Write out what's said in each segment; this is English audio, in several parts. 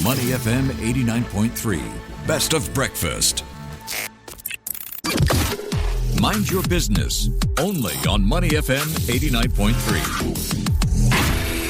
Money FM 89.3. Best of breakfast. Mind your business. Only on Money FM 89.3.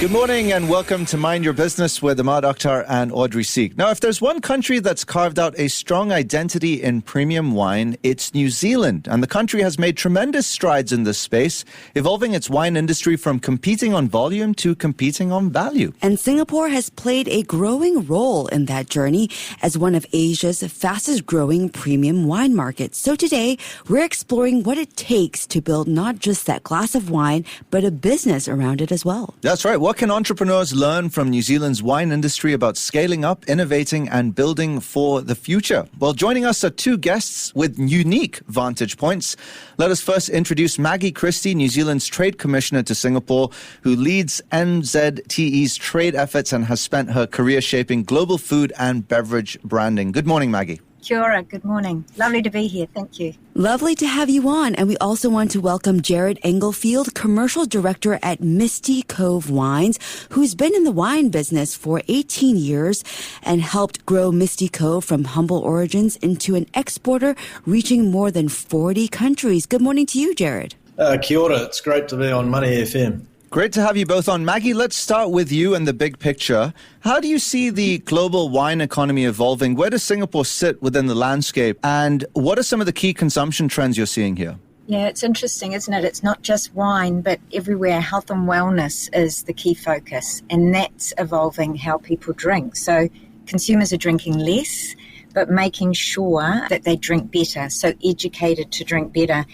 Good morning and welcome to Mind Your Business with Ahmad Akhtar and Audrey Seek. Now, if there's one country that's carved out a strong identity in premium wine, it's New Zealand. And the country has made tremendous strides in this space, evolving its wine industry from competing on volume to competing on value. And Singapore has played a growing role in that journey as one of Asia's fastest growing premium wine markets. So today, we're exploring what it takes to build not just that glass of wine, but a business around it as well. That's right. What can entrepreneurs learn from New Zealand's wine industry about scaling up, innovating, and building for the future? Well, joining us are two guests with unique vantage points. Let us first introduce Maggie Christie, New Zealand's Trade Commissioner to Singapore, who leads NZTE's trade efforts and has spent her career shaping global food and beverage branding. Good morning, Maggie. Kia ora, good morning. Lovely to be here, thank you. Lovely to have you on. And we also want to welcome Jarrod Englefield, Commercial Director at Misty, Cove Wines, who's been in the wine business for 18 years and helped grow Misty Cove from humble origins into an exporter reaching more than 40 countries. Good morning to you, Jarrod. Kia ora, it's great to be on Money FM. Great to have you both on. Maggie, let's start with you and the big picture. How do you see the global wine economy evolving? Where does Singapore sit within the landscape? And what are some of the key consumption trends you're seeing here? Yeah, it's interesting, isn't it? It's not just wine, but everywhere health and wellness is the key focus. And that's evolving how people drink. So consumers are drinking less, but making sure that they drink better. So educated to drink better.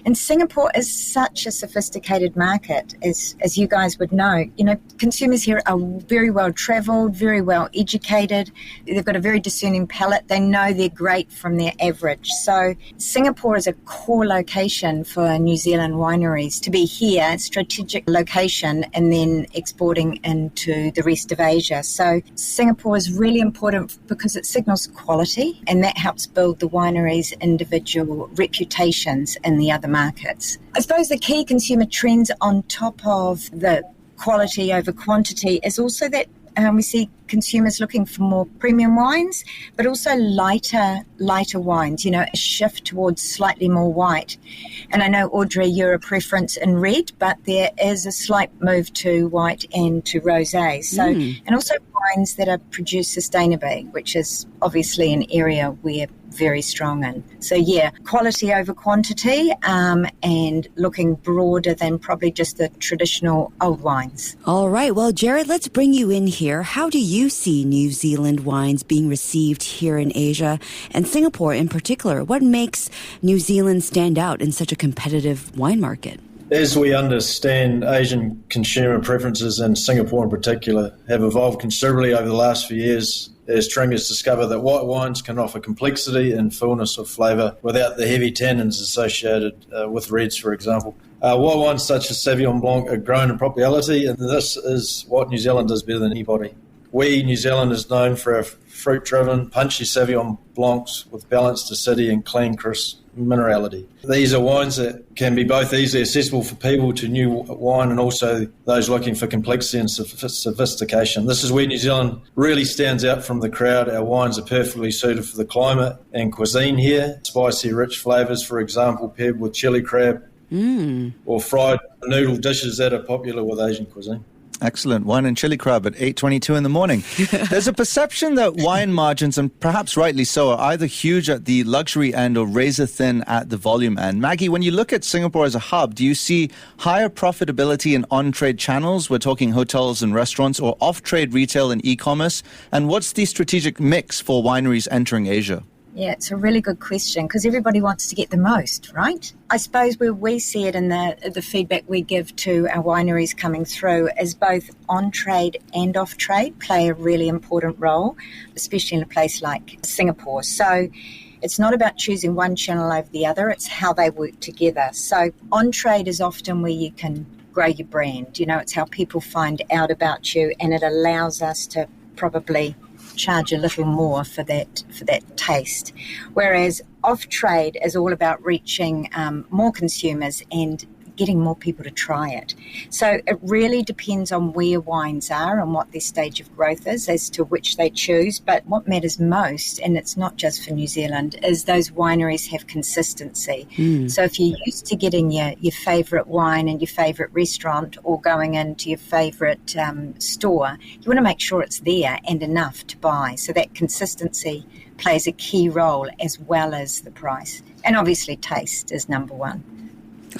And Singapore is such a sophisticated market, as you guys would know. You know, consumers here are very well travelled, very well educated. They've got a very discerning palate. They know they're great from their average. So Singapore is a core location for New Zealand wineries to be here, strategic location, and then exporting into the rest of Asia. So Singapore is really important because it signals quality, and that helps build the wineries' individual reputations in the other markets. I suppose the key consumer trends on top of the quality over quantity is also that we see consumers looking for more premium wines, but also lighter wines, you know, a shift towards slightly more white. And I know, Audrey, you're a preference in red, but there is a slight move to white and to rosé. So, and also wines that are produced sustainably, which is obviously an area we're very strong in. So yeah, quality over quantity, and looking broader than probably just the traditional old wines. All right. Well, Jarrod, let's bring you in here. How do you see New Zealand wines being received here in Asia and Singapore in particular? What makes New Zealand stand out in such a competitive wine market? As we understand, Asian consumer preferences, and Singapore in particular, have evolved considerably over the last few years as drinkers discover that white wines can offer complexity and fullness of flavour without the heavy tannins associated with reds, for example. White wines such as Sauvignon Blanc are grown in popularity, and this is what New Zealand does better than anybody. We, New Zealand, is known for our fruit-driven, punchy Sauvignon Blancs with balanced acidity and clean, crisp minerality. These are wines that can be both easily accessible for people to new wine and also those looking for complexity and sophistication. This is where New Zealand really stands out from the crowd. Our wines are perfectly suited for the climate and cuisine here. Spicy, rich flavours, for example, paired with chili crab or fried noodle dishes that are popular with Asian cuisine. Excellent. Wine and chili crab at 8:22 in the morning. There's a perception that wine margins, and perhaps rightly so, are either huge at the luxury end or razor thin at the volume end. Maggie, when you look at Singapore as a hub, do you see higher profitability in on-trade channels? We're talking hotels and restaurants, or off-trade retail and e-commerce. And what's the strategic mix for wineries entering Asia? Yeah, it's a really good question because everybody wants to get the most, right? I suppose where we see it in the feedback we give to our wineries coming through is both on-trade and off-trade play a really important role, especially in a place like Singapore. So it's not about choosing one channel over the other, it's how they work together. So on-trade is often where you can grow your brand. You know, it's how people find out about you, and it allows us to probably charge a little more for that taste. Whereas off-trade is all about reaching more consumers and getting more people to try it. So it really depends on where wines are and what their stage of growth is as to which they choose. But what matters most, and it's not just for New Zealand, is those wineries have consistency. So if you're used to getting your favourite wine in your favourite restaurant or going into your favourite store, you want to make sure it's there and enough to buy. So that consistency plays a key role as well as the price. And obviously taste is number one.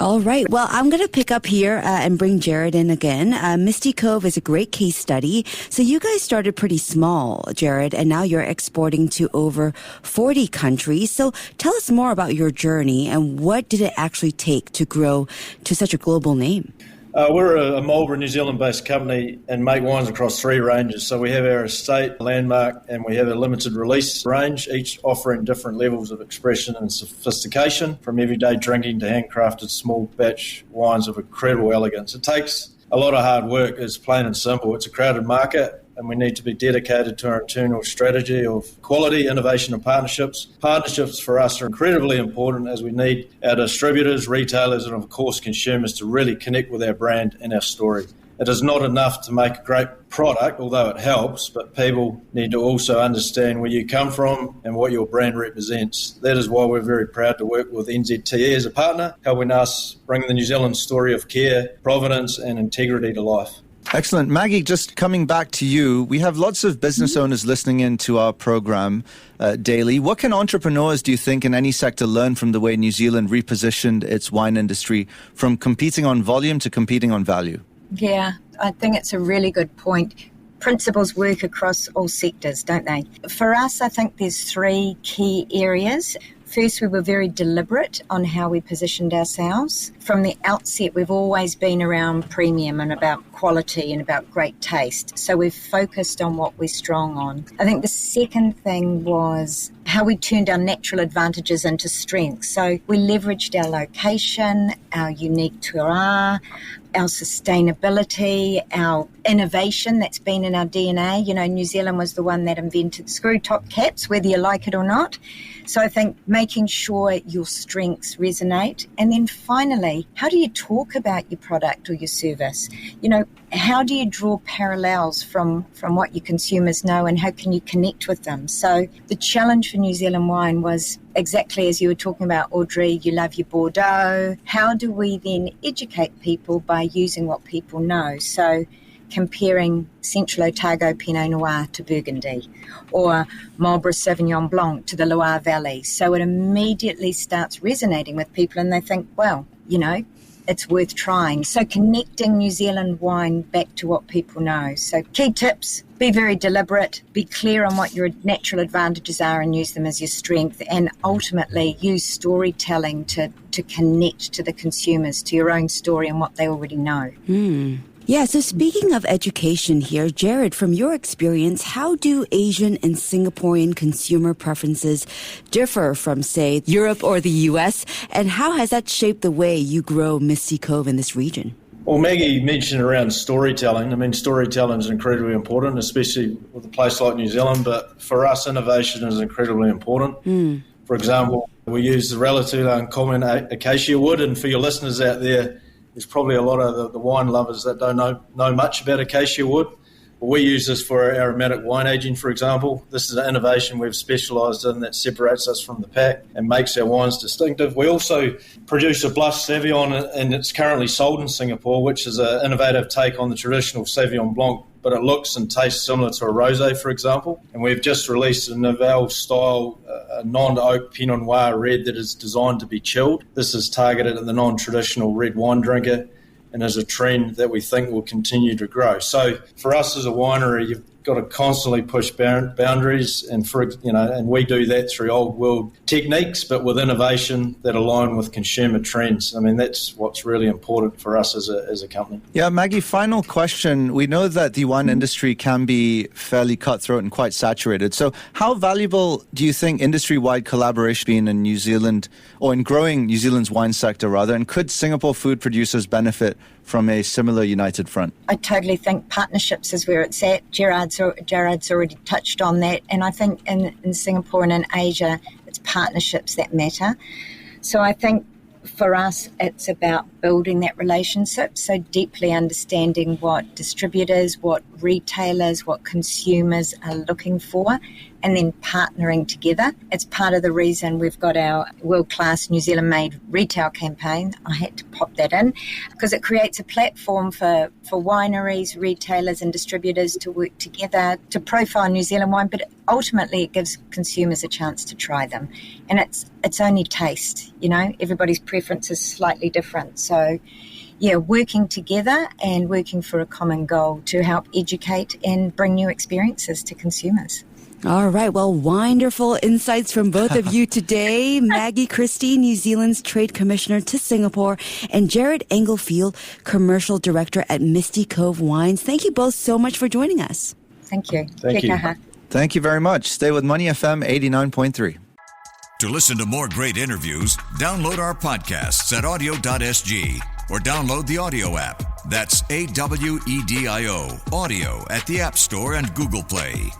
All right. Well, I'm going to pick up here and bring Jarrod in again. Misty Cove is a great case study. So you guys started pretty small, Jarrod, and now you're exporting to over 40 countries. So tell us more about your journey and what did it actually take to grow to such a global name? We're a Marlborough, New Zealand-based company and make wines across 3 ranges. So we have our estate, landmark, and we have a limited release range, each offering different levels of expression and sophistication, from everyday drinking to handcrafted small batch wines of incredible elegance. It takes a lot of hard work, it's plain and simple. It's a crowded market, and we need to be dedicated to our internal strategy of quality, innovation and partnerships. Partnerships for us are incredibly important as we need our distributors, retailers and of course consumers to really connect with our brand and our story. It is not enough to make a great product, although it helps, but people need to also understand where you come from and what your brand represents. That is why we're very proud to work with NZTE as a partner, helping us bring the New Zealand story of care, provenance and integrity to life. Excellent. Maggie, just coming back to you, we have lots of business owners listening in to our program daily. What can entrepreneurs, do you think, in any sector learn from the way New Zealand repositioned its wine industry from competing on volume to competing on value? Yeah, I think it's a really good point. Principles work across all sectors, don't they? For us, I think there's 3 key areas. First, we were very deliberate on how we positioned ourselves. From the outset, we've always been around premium and about quality and about great taste. So we've focused on what we're strong on. I think the second thing was how we turned our natural advantages into strengths. So we leveraged our location, our unique terroir, our sustainability, our innovation that's been in our DNA. You know, New Zealand was the one that invented screw top caps, whether you like it or not. So I think making sure your strengths resonate. And then finally, how do you talk about your product or your service? You know, how do you draw parallels from what your consumers know and how can you connect with them? So the challenge for New Zealand wine was exactly as you were talking about, Audrey, you love your Bordeaux. How do we then educate people by using what people know? So comparing Central Otago Pinot Noir to Burgundy or Marlborough Sauvignon Blanc to the Loire Valley. So it immediately starts resonating with people and they think, well, you know, it's worth trying. So connecting New Zealand wine back to what people know. So key tips, be very deliberate, be clear on what your natural advantages are and use them as your strength, and ultimately use storytelling to connect to the consumers, to your own story and what they already know. Yeah, so speaking of education here, Jarrod, from your experience, how do Asian and Singaporean consumer preferences differ from, say, Europe or the US? And how has that shaped the way you grow Misty Cove in this region? Well, Maggie mentioned around storytelling. I mean, storytelling is incredibly important, especially with a place like New Zealand. But for us, innovation is incredibly important. For example, we use the relatively uncommon acacia wood. And for your listeners out there, there's probably a lot of the wine lovers that don't know much about acacia wood. But we use this for our aromatic wine aging, for example. This is an innovation we've specialised in that separates us from the pack and makes our wines distinctive. We also produce a blush Sauvignon, and it's currently sold in Singapore, which is an innovative take on the traditional Sauvignon Blanc, but it looks and tastes similar to a rosé, for example. And we've just released a Nouvelle-style non-oak Pinot Noir red that is designed to be chilled. This is targeted at the non-traditional red wine drinker and is a trend that we think will continue to grow. So for us as a winery, you've got to constantly push boundaries, and and we do that through old world techniques, but with innovation that align with consumer trends. I mean, that's what's really important for us as a company. Yeah, Maggie, final question. We know that the wine industry can be fairly cutthroat and quite saturated. So how valuable do you think industry-wide collaboration being in New Zealand, or in growing New Zealand's wine sector rather, and could Singapore food producers benefit from a similar united front? I totally think partnerships is where it's at. Jarrod's already touched on that. And I think in Singapore and in Asia, it's partnerships that matter. So I think for us, it's about building that relationship, so deeply understanding what distributors, what retailers, what consumers are looking for, and then partnering together. It's part of the reason we've got our world-class New Zealand-made retail campaign. I had to pop that in because it creates a platform for wineries, retailers and distributors to work together to profile New Zealand wine, but ultimately it gives consumers a chance to try them. And it's only taste, everybody's preference is slightly different. So yeah, working together and working for a common goal to help educate and bring new experiences to consumers. All right. Well, wonderful insights from both of you today. Maggie Christie, New Zealand's Trade Commissioner to Singapore, and Jarrod Englefield, Commercial Director at Misty Cove Wines. Thank you both so much for joining us. Thank you. Thank you. Thank you very much. Stay with Money FM 89.3. To listen to more great interviews, download our podcasts at audio.sg or download the audio app. That's AWEDIO, audio at the App Store and Google Play.